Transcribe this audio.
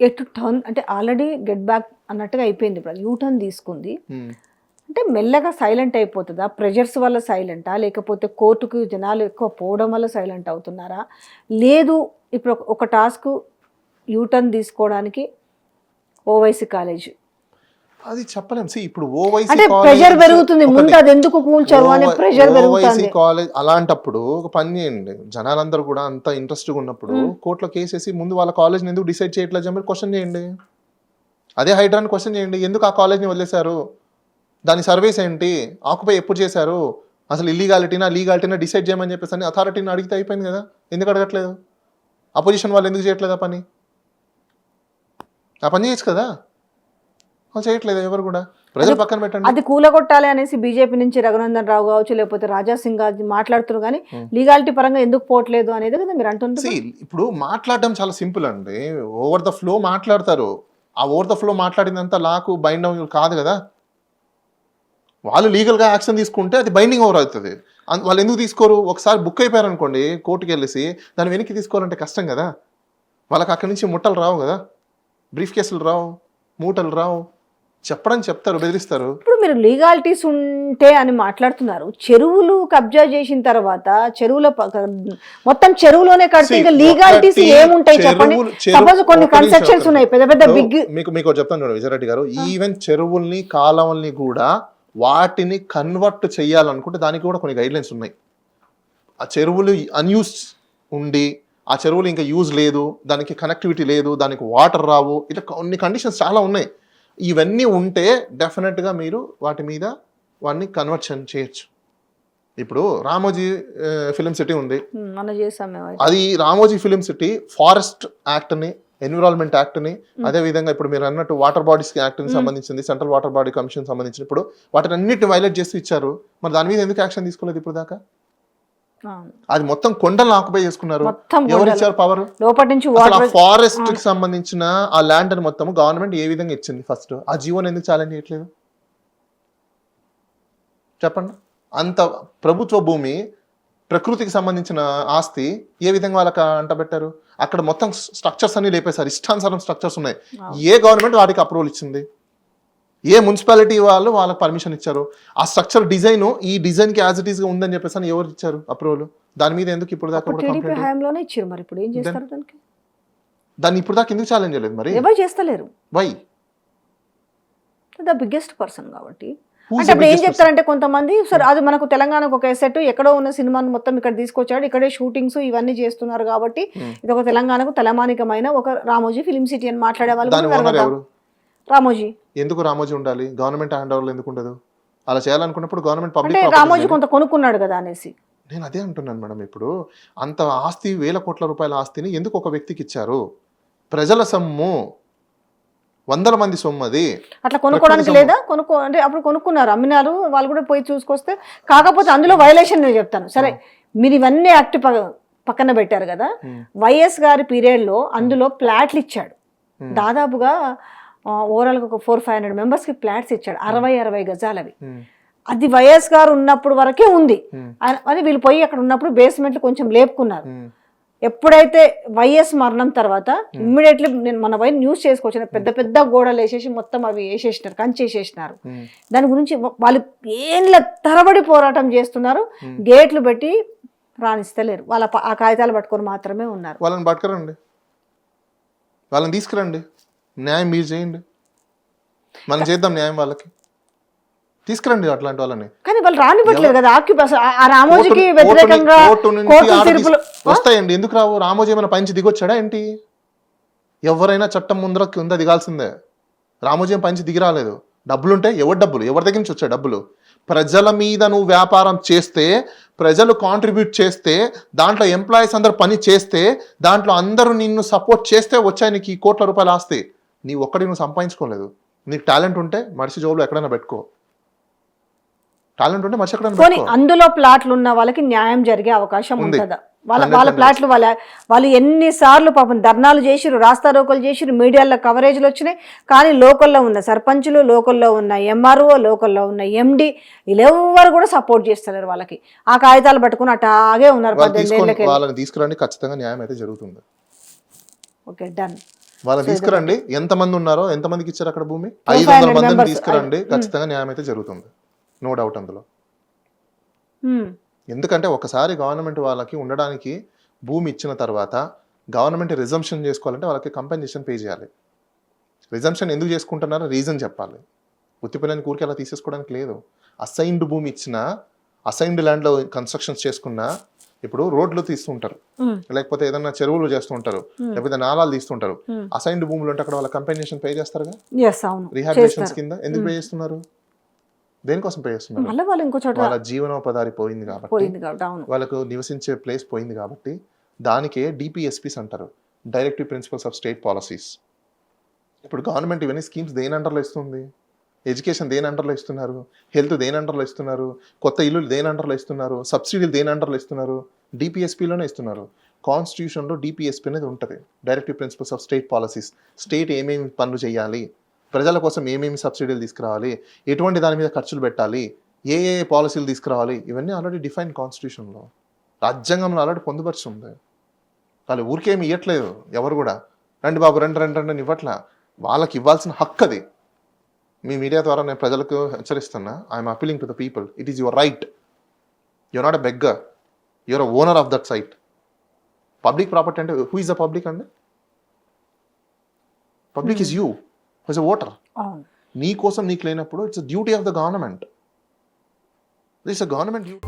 ఎటు టర్న్ అంటే already get back అన్నట్టుగా అయిపోయింది, ఇప్పుడు యూ టర్న్ తీసుకుంది అంటే మెల్లగా సైలెంట్ అయిపోతుందా? ప్రెషర్స్ వల్ల సైలెంటా, లేకపోతే కోర్టుకు జనాలు ఎక్కువ పోవడం వల్ల సైలెంట్ అవుతున్నారా? లేదు ఇప్పుడు ఒక టాస్క్ యూ టర్న్ తీసుకోవడానికి ఓవైసీ కాలేజ్ అది చెప్పలేం. ఇప్పుడు ఓవైసీ అంటే ప్రెషర్ పెరుగుతుంది, ముందు అది ఎందుకు కూల్చారు అనే ప్రెషర్ పెరుగుతుంది. కాలేజ్ అలాంటప్పుడు ఒక పని చేయండి, జనాలందరూ కూడా అంత ఇంట్రెస్ట్గా ఉన్నప్పుడు కోర్టులో కేసేసి ముందు వాళ్ళ కాలేజ్ని ఎందుకు డిసైడ్ చేయట్లేదు చెప్పి క్వశ్చన్ చేయండి. అదే హైడ్రాని క్వశ్చన్ చేయండి, ఎందుకు ఆ కాలేజ్ని వదిలేశారు, దాని సర్వీస్ ఏంటి, ఆక్యుపై ఎప్పుడు చేశారు, అసలు ఇల్లీగాలిటీనా లీగాలిటీనా డిసైడ్ చేయమని చెప్పేసి అని అథారిటీని అడిగితే అయిపోయింది కదా. ఎందుకు అడగట్లేదు? అపోజిషన్ వాళ్ళు ఎందుకు చేయట్లేదు ఆ పని చేయొచ్చు కదా, వాళ్ళు చేయట్లేదు ఎవరు కూడా. ప్రజలు పక్కన పెట్టండి. అది కూలగొట్టాలి అనేసి బీజేపీ నుంచి రఘునందన్ రావు కావచ్చు, లేకపోతే రాజా సింగ్ మాట్లాడుతున్నారు, కానీ లీగాలిటీ పరంగా ఎందుకు పోవట్లేదు అనేది కదా మీరు అంటుంది. ఇప్పుడు మాట్లాడడం చాలా సింపుల్ అండి, ఓవర్ ద ఫ్లో మాట్లాడతారు. ఆ ఓవర్ ద ఫ్లో మాట్లాడిందంతా లాకు బైండ్ అవ్వ కాదు కదా. వాళ్ళు లీగల్గా యాక్షన్ తీసుకుంటే అది బైండింగ్ ఓవర్ అవుతుంది. వాళ్ళు ఎందుకు తీసుకోరు? ఒకసారి బుక్ అయిపోయారు అనుకోండి కోర్టుకి వెళ్ళేసి, దాన్ని వెనక్కి తీసుకోవాలంటే కష్టం కదా. వాళ్ళకి అక్కడి నుంచి ముట్టలు రావు కదా, బ్రీఫ్ కేసులు రావు, మూటలు రావు, చెప్పడం చెప్తారు, బెదిరిస్తారు. ఇప్పుడు మీరు లీగాలిటీస్ ఉంటే అని మాట్లాడుతున్నారు, చెరువులు కబ్జా చేసిన తర్వాత చెరువుల మొత్తం చెరువులోనే కడితే ఇంకా లీగాలిటీస్ ఏముంటాయి చెప్పండి. సపోజ్ కొన్ని కన్స్ట్రక్షన్స్ ఉన్నాయి పెద్ద పెద్ద బిగ్. మీకు చెప్తాను చూడండి విజయరెడ్డి గారు, ఈవెన్ చెరువుల్ని కాలువల్ని కూడా వాటిని కన్వర్ట్ చేయాలనుకుంటే దానికి కూడా కొన్ని గైడ్ లైన్స్ ఉన్నాయి. ఆ చెరువులు అన్యూస్ ఉండి ఆ చెరువులు ఇంకా యూజ్ లేదు, దానికి కనెక్టివిటీ లేదు, దానికి వాటర్ రావు, ఇట్లా కొన్ని కండిషన్స్ చాలా ఉన్నాయి. ఇవన్నీ ఉంటే డెఫినెట్గా మీరు వాటి మీద వాటిని కన్వర్షన్ చేయొచ్చు. ఇప్పుడు రామోజీ ఫిలిం సిటీ ఉంది, అది రామోజీ ఫిలిం సిటీ ఫారెస్ట్ యాక్ట్ని, ఎన్విరాన్మెంట్ యాక్ట్ని, అదేవిధంగా ఇప్పుడు మీరు అన్నట్టు వాటర్ బాడీస్ యాక్ట్ని సంబంధించింది, సెంట్రల్ వాటర్ బాడీ కమిషన్ సంబంధించిన, ఇప్పుడు వాటిని అన్నిటిని వైలేట్ చేస్తూ ఇచ్చారు. మరి దాని మీద ఎందుకు యాక్షన్ తీసుకోలేదు ఇప్పుడు దాకా? అది మొత్తం కొండలను ఆక్యుపై చేసుకున్నారు. ఎవరు ఇచ్చారు పవర్? ఫారెస్ట్ కి సంబంధించిన ఆ ల్యాండ్ అని మొత్తం గవర్నమెంట్ ఏ విధంగా ఇచ్చింది? ఫస్ట్ ఆ జీవోని ఎందుకు ఛాలెంజ్ చేయట్లేదు చెప్పండి? అంత ప్రభుత్వ భూమి, ప్రకృతికి సంబంధించిన ఆస్తి ఏ విధంగా వాళ్ళకి అంటబెట్టారు? అక్కడ మొత్తం స్ట్రక్చర్స్ అన్ని లేపేశారు, ఇష్టానుసారం స్ట్రక్చర్స్ ఉన్నాయి. ఏ గవర్నమెంట్ వాటికి అప్రూవల్ ఇచ్చింది? ఏ మున్సిపాలిటీ వాళ్ళు వాళ్ళకి పర్మిషన్ ఇచ్చారు? ఆ స్ట్రక్చర్ డిజైన్ ఈ డిజైన్ కి యాజ్ ఇట్ ఈస్ గా ఉందని చెప్పేసి అని ఎవరు ఇచ్చారు అప్రూవల్? దాని మీద ఎందుకు ఇప్పుడు దాకా దాన్ని ఇప్పుడు దాకా ఎందుకు ఛాలెంజ్ చేయలేదు? మరి ఎవరు చేస్తలేరు? వై? ద బిగ్గెస్ట్ పర్సన్ కాబట్టి. అంటే అప్పుడు ఏం చెప్తారంటే కొంతమంది, సరే అది మనకు తెలంగాణకు ఒక ఎసెట్, ఎక్కడో ఉన్న సినిమాను మొత్తం ఇక్కడ తీసుకొచ్చాడు, ఇక్కడే షూటింగ్స్ ఇవన్నీ చేస్తున్నారు కాబట్టి ఇది ఒక తెలంగాణకు తలమానికమైన ఒక రామోజీ ఫిలిం సిటీ అని మాట్లాడే వాళ్ళు. రామోజీ ఎందుకు రామోజీ ఉండాలి? గవర్నమెంట్ హ్యాండ్ ఓవర్ ఎందుకు ఉండదు? అలా చేయాలనుకున్నప్పుడు గవర్నమెంట్ పబ్లిక్ రామోజీ కొంత కొనుక్కున్నాడు కదా అనేసి నేను అదే అంటున్నాను మేడం. ఇప్పుడు అంత ఆస్తి, వేల కోట్ల రూపాయల ఆస్తిని ఎందుకు ఒక వ్యక్తికి ఇచ్చారు? ప్రజల సొమ్ము, వందల మంది సొమ్ము, అది అట్లా కొనుక్కోవడానికి లేదా? అంటే అప్పుడు కొనుక్కున్నారు, అమ్మినారు, వాళ్ళు కూడా పోయి చూసుకొస్తే. కాకపోతే అందులో వైలేషన్ నేను చెప్తాను. సరే మీరు ఇవన్నీ యాక్ట్ పక్కన పెట్టారు కదా, వైఎస్ గారి పీరియడ్లో అందులో ప్లాట్లు ఇచ్చాడు, దాదాపుగా ఓవరాల్గా ఒక 400-500 మెంబర్స్కి ఫ్లాట్స్ ఇచ్చాడు, 60 గజాలవి. అది వైఎస్ గారు ఉన్నప్పుడు వరకే ఉంది అని వీళ్ళు పోయి అక్కడ ఉన్నప్పుడు బేస్మెంట్లు కొంచెం లేపుకున్నారు. ఎప్పుడైతే వైఎస్ మరణం తర్వాత ఇమ్మీడియట్లీ నేను మన వైపు న్యూస్ చేసుకోవచ్చు, పెద్ద పెద్ద గోడలు వేసేసి మొత్తం అవి వేసేసినారు, కంచేసేసినారు. దాని గురించి వాళ్ళు ఏళ్ళ తరబడి పోరాటం చేస్తున్నారు, గేట్లు పెట్టి రాణిస్తలేరు. వాళ్ళ ఆ కాగితాలు పట్టుకొని మాత్రమే ఉన్నారు. వాళ్ళని పట్టుకురండి, వాళ్ళని తీసుకురండి, న్యాయం మీరు చేయండి, మనం చేద్దాం న్యాయం, వాళ్ళకి తీసుకురండి అట్లాంటి వాళ్ళని. కానీ వాళ్ళు రానివ్వట్లేదు కదా. ఆ రామోజీకి వ్యతిరేకంగా వస్తాయండి, ఎందుకు రావు? రామోజీ ఏమైనా పంచి దిగొచ్చాడా ఏంటి? ఎవరైనా చట్టం ముందర కింద దిగాల్సిందే. రామోజీ ఏం పంచి దిగి రాలేదు. డబ్బులుంటే ఎవరి దగ్గర నుంచి వచ్చాయి డబ్బులు? ప్రజల మీద నువ్వు వ్యాపారం చేస్తే, ప్రజలు కాంట్రిబ్యూట్ చేస్తే, దాంట్లో ఎంప్లాయీస్ అందరు పని చేస్తే, దాంట్లో అందరూ నిన్ను సపోర్ట్ చేస్తే వచ్చాయి నీకు ఈ కోట్ల రూపాయలు ఆస్తి. నీ ఒక్కడి నువ్వు సంపాదించుకోలేదు. నీకు టాలెంట్ ఉంటే మనిషి జోబులో ఎక్కడైనా పెట్టుకో, టాలెంట్ ఉంటే మనిషి ఎక్కడైనా. అందులో ప్లాట్లు ఉన్న వాళ్ళకి న్యాయం జరిగే అవకాశం ఉంటుందా? వాళ్ళ ప్లాట్లు వాళ్ళు ఎన్నిసార్లు పాపం ధర్నాలు చేసిరు, రాస్తారోకలు చేసిరు, మీడియాలో కవరేజ్లు వచ్చినాయి. కానీ లోకల్లో ఉన్న సర్పంచులు, లోకల్లో ఉన్న ఎంఆర్ఓ, లోకల్లో ఉన్న ఎండి వీళ్ళెవ్వరు కూడా సపోర్ట్ చేస్తలేరు వాళ్ళకి. ఆ కాగితాలు పట్టుకుని అటాగే ఉన్నారు. 18 ఏళ్ళకి వాళ్ళని తీసుకురండి, ఖచ్చితంగా న్యాయం అయితే జరుగుతుంది. Okay, done. వాళ్ళని తీసుకురండి, ఎంతమంది ఉన్నారో ఎంతమందికి ఇచ్చారు అక్కడ భూమి, 500 500 మందిని members. తీసుకురండి, ఖచ్చితంగా న్యాయం అయితే జరుగుతుంది, నో డౌట్ అందులో. ఎందుకంటే ఒకసారి గవర్నమెంట్ వాళ్ళకి ఉండడానికి భూమి ఇచ్చిన తర్వాత గవర్నమెంట్ రిజంప్షన్ చేసుకోవాలంటే వాళ్ళకి కంపెన్సేషన్ పే చేయాలి. రిజంప్షన్ ఎందుకు చేసుకుంటున్నారో రీజన్ చెప్పాలి. ఉత్తిపిల్లని కూరికి అలా తీసేసుకోవడానికి లేదు. అసైన్డ్ భూమి ఇచ్చిన, అసైన్డ్ ల్యాండ్లో కన్స్ట్రక్షన్స్ చేసుకున్న, ఇప్పుడు రోడ్లు తీస్తుంటారు, లేకపోతే ఏదైనా చెరువులు చేస్తుంటారు, లేకపోతే నాలాలు తీస్తుంటారు, అసైన్డ్ భూములు ఉంటే అక్కడ వాళ్ళ కంపెన్సేషన్ పే చేస్తారుగా రీహాబిలిటేషన్స్ కింద. ఎందుకు పే చేస్తున్నారు? దేనికోసం పే చేస్తున్నారు? వాళ్ళ జీవనోపాధి పోయింది కాబట్టి, వాళ్ళకు నివసించే ప్లేస్ పోయింది కాబట్టి. దానికే డిపిఎస్పీస్ అంటారు, directive principles of state policies. ఇప్పుడు గవర్నమెంట్ ఇవన్నీ స్కీమ్స్ దేని అండర్లో ఇస్తుంది? ఎడ్యుకేషన్ దేని అండర్లో ఇస్తున్నారు? హెల్త్ దేని అండర్లో ఇస్తున్నారు? కొత్త ఇల్లులు దేని అండర్లో ఇస్తున్నారు? సబ్సిడీలు దేని అండర్లో ఇస్తున్నారు? డిపిఎస్పీలోనే ఇస్తున్నారు. కాన్స్టిట్యూషన్లో డిపిఎస్పీ అనేది ఉంటుంది, directive principles of state policies. State ఏమేమి పనులు చేయాలి, ప్రజల కోసం ఏమేమి సబ్సిడీలు తీసుకురావాలి, ఎటువంటి దాని మీద ఖర్చులు పెట్టాలి, ఏ ఏ పాలసీలు తీసుకురావాలి, ఇవన్నీ ఆల్రెడీ డిఫైన్ కాన్స్టిట్యూషన్లో, రాజ్యాంగంలో ఆల్రెడీ పొందుపరుచుంది. వాళ్ళు ఊరికేమి ఇవ్వట్లేదు ఎవరు కూడా, రండి బాబు రండి రండి రండి అని ఇవ్వట్లా. వాళ్ళకి ఇవ్వాల్సిన హక్కు అది. మీ మీడియా ద్వారా నేను ప్రజలకు హెచ్చరిస్తున్నా, I'm appealing to the people, it is your right. You're not a beggar, you're a owner of that site. Public property అంటే హూ ఇస్ ద పబ్లిక్ అండి? Public is you as a voter. నీ కోసం నీకు లేనప్పుడు it's duty of the government. It's a government duty.